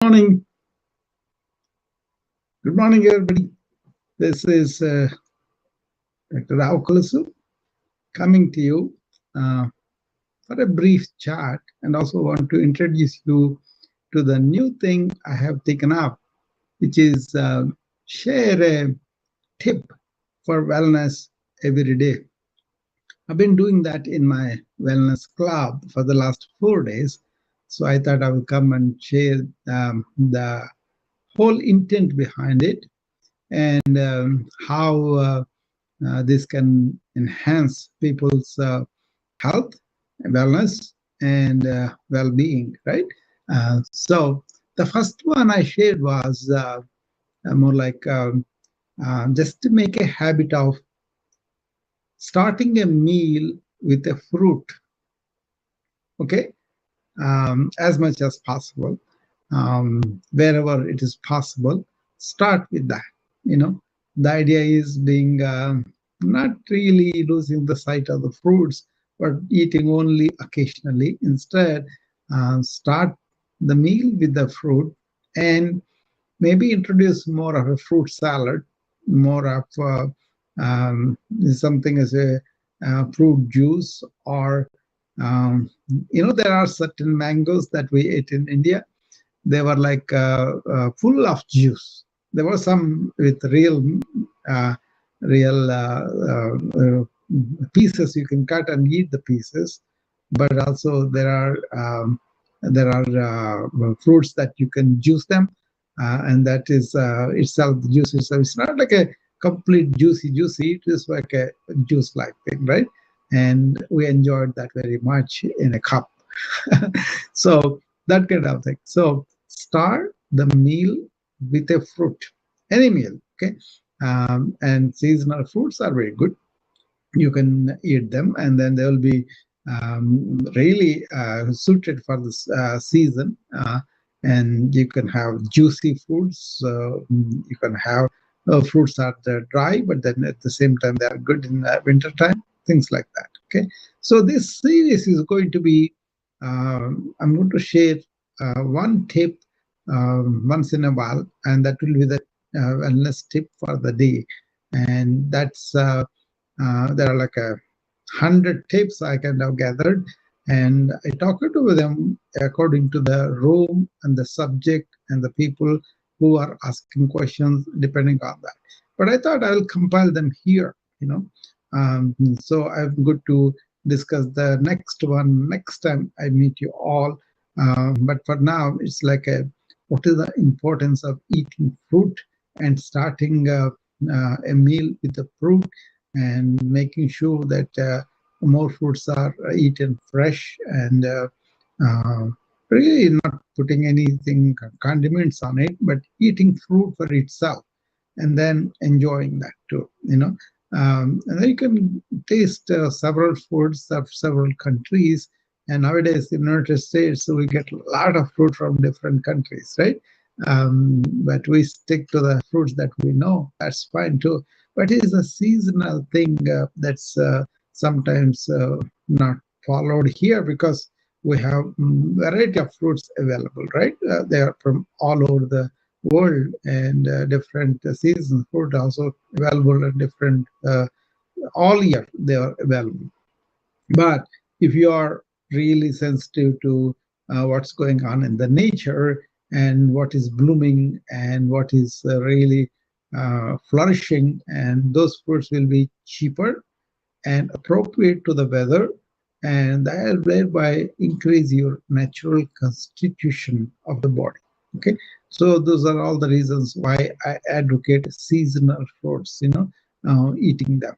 Morning. Good morning, everybody. This is Dr. Rao Kulasu coming to you for a brief chat, and also want to introduce you to the new thing I have taken up, which is share a tip for wellness every day. I've been doing that in my wellness club for the last 4 days, so I thought I will come and share the whole intent behind it, and how this can enhance people's health, wellness, and well-being, right? So the first one I shared was more like just to make a habit of starting a meal with a fruit, okay, as much as possible. Wherever it is possible, start with that. The idea is being not really losing the sight of the fruits, but eating only occasionally. Instead, start the meal with the fruit, and maybe introduce more of a fruit salad, more of something as a fruit juice, or there are certain mangoes that we ate in India. They were like full of juice. There were some with uh, real pieces you can cut and eat the pieces, but also there are fruits that you can juice them, and that is itself the juice itself. It's not like a complete juicy. It is like a juice-like thing, right? And we enjoyed that very much in a cup. So that kind of thing. So start the meal with a fruit, any meal, okay? And seasonal fruits are very good. You can eat them, and then they will be really suited for this season. And you can have juicy fruits. You can have fruits that are dry, but then at the same time they are good in winter time. Things like that. Okay. So this series is going to be. I'm going to share one tip once in a while, and that will be the wellness tip for the day, and that's. There are like 100 tips I kind of gathered, and I talked to them according to the room and the subject and the people who are asking questions depending on that. But I thought I'll compile them here, so I'm good to discuss the next one next time I meet you all. But for now, it's like what is the importance of eating fruit and starting a meal with the fruit, and making sure that more fruits are eaten fresh, and uh, really not putting anything condiments on it, but eating fruit for itself, and then enjoying that too. And then you can taste several foods of several countries. And nowadays in the United States, so we get a lot of fruit from different countries, right? But we stick to the fruits that we know. That's fine too. But it is a seasonal thing that's sometimes not followed here, because we have variety of fruits available, right? They are from all over the world, and different season fruit also available at different all year they are available. But if you are really sensitive to what's going on in the nature, and what is blooming, and what is really flourishing, and those fruits will be cheaper and appropriate to the weather, and that will thereby increase your natural constitution of the body. Okay, so those are all the reasons why I advocate seasonal fruits, eating them.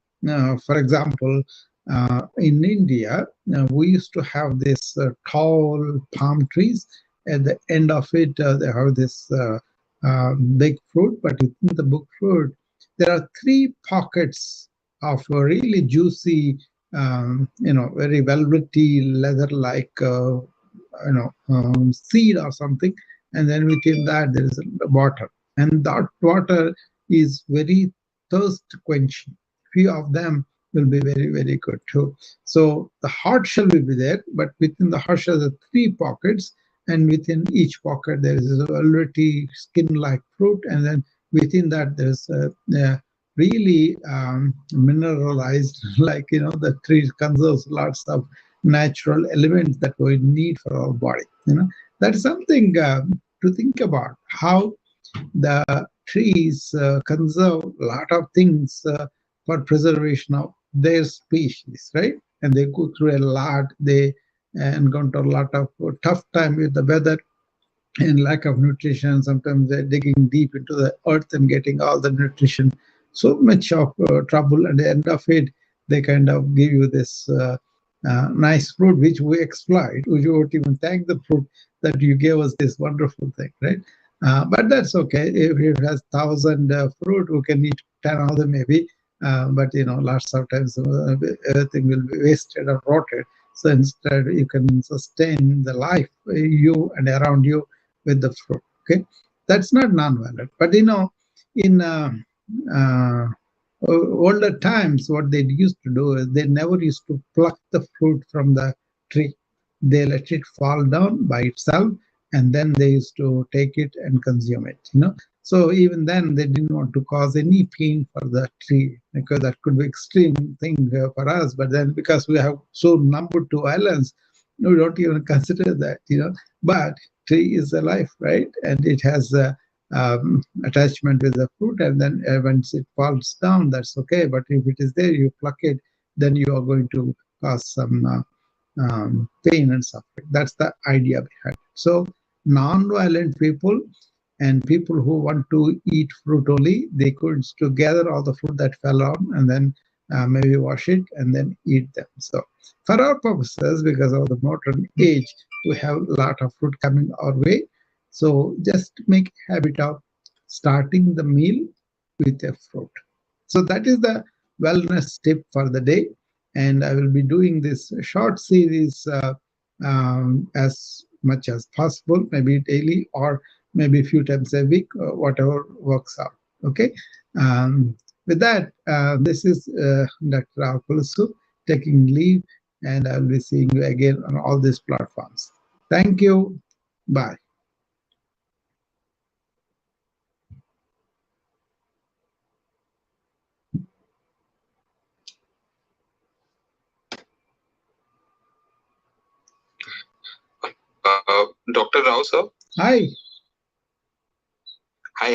For example, in India, we used to have this tall palm trees. At the end of it, they have this big fruit, but within the big fruit, there are three pockets of a really juicy, very velvety, leather-like, seed or something. And then within that, there is water. And that water is very thirst quenching. Few of them will be very, very good too. So the hard shell will be there, but within the hard shell, there are three pockets, and within each pocket there is a velvety skin-like fruit, and then within that there's a really mineralized, like the tree conserves lots of natural elements that we need for our body. That's something to think about, how the trees conserve a lot of things for preservation of their species, right? And they go through a lot. They encounter a lot of tough time with the weather and lack of nutrition. Sometimes they're digging deep into the earth and getting all the nutrition. So much of trouble. At the end of it, they kind of give you this nice fruit, which we exploit. We won't even thank the fruit that you gave us this wonderful thing, right? But that's okay. If it has 1,000 fruit, we can eat 10 of them maybe. But lots of times everything will be wasted or rotted. So instead, you can sustain the life you and around you with the fruit. Okay, that's not non-violent. But in uh, older times, what they used to do is they never used to pluck the fruit from the tree. They let it fall down by itself, and then they used to take it and consume it. So even then, they didn't want to cause any pain for the tree, because that could be extreme thing for us. But then, because we have so numbered to violence, we don't even consider that. But tree is alive, right? And it has a attachment with the fruit, and then once it falls down, that's okay. But if it is there, you pluck it, then you are going to cause some pain and suffering. That's the idea behind it. So non-violent people and people who want to eat fruit only, they could to gather all the fruit that fell on, and then maybe wash it and then eat them. So for our purposes, because of the modern age, we have a lot of fruit coming our way. So just make a habit of starting the meal with a fruit. So that is the wellness tip for the day. And I will be doing this short series as much as possible, maybe daily or maybe a few times a week, whatever works out. Okay. With that, this is Dr. Akulasu taking leave, and I'll be seeing you again on all these platforms. Thank you. Bye. Dr. Rao, sir. Hi.